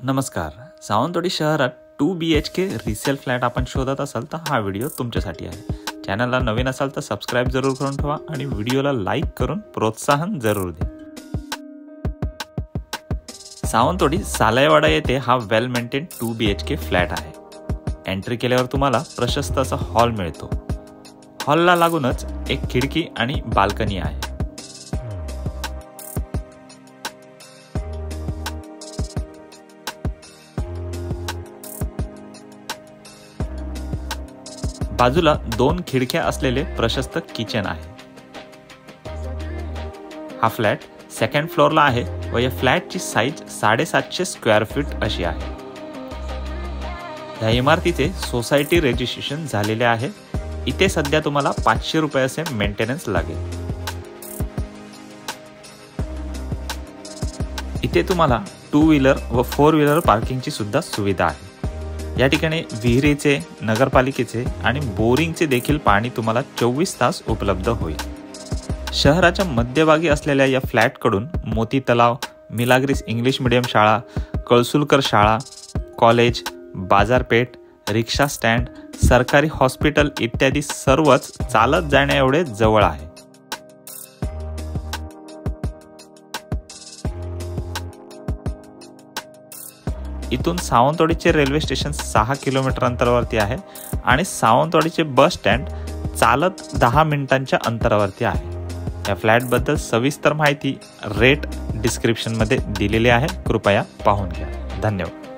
नमस्कार. सावंतवाडी शहरात 2 BHK resale flat आपण शोधत असाल तर हा व्हिडिओ तुमच्यासाठी आहे. चॅनलला नवीन असाल तर सबस्क्राइब जरूर करून ठेवा आणि व्हिडिओला लाईक करून प्रोत्साहन जरूर द्या. सावंतवाडी सालायवाडा येथे हा वेल मेंटेन 2 BHK फ्लॅट आहे. एंट्री केल्यावर तुम्हाला प्रशस्त असा हॉल मिळतो. हॉलला लागूनच एक खिडकी आणि बाल्कनी आहे. बाजूला 2 खिडक्या असलेले प्रशस्त किचन आहे. हा फ्लॅट सेकंड फ्लोअरला आहे व या फ्लॅटची साईज 750 स्क्वेअर फीट अशी आहे. या इमारतीचे सोसायटी रजिस्ट्रेशन झालेले आहे. इथे सध्या तुम्हाला 500 रुपये असे मेंटेनन्स लागेल. इथे तुम्हाला 2 व्हीलर व 4 व्हीलर पार्किंगची सुद्धा सुविधा आहे. या ठिकाणी विहिरीचे, नगरपालिकेचे आणि बोरिंगचे देखील पाणी तुम्हाला 24 तास उपलब्ध होईल. शहराच्या मध्यभागी असलेल्या या फ्लॅटकडून मोती तलाव, मिलाग्रिस इंग्लिश मीडियम शाळा, कळसुलकर शाळा, कॉलेज, बाजारपेठ, रिक्षा स्टँड, सरकारी हॉस्पिटल इत्यादी सर्वच चालत जाण्या एवढे जवळ आहे. इथून सावंतवाडीचे रेल्वे स्टेशन 6 किलोमीटर अंतरावरती आहे आणि सावंतवाडीचे बस स्टँड चालत 10 मिनिटांच्या अंतरावरती आहे. या फ्लॅटबद्दल सविस्तर माहिती रेट डिस्क्रिप्शनमध्ये दिलेली आहे. कृपया पाहून घ्या. धन्यवाद.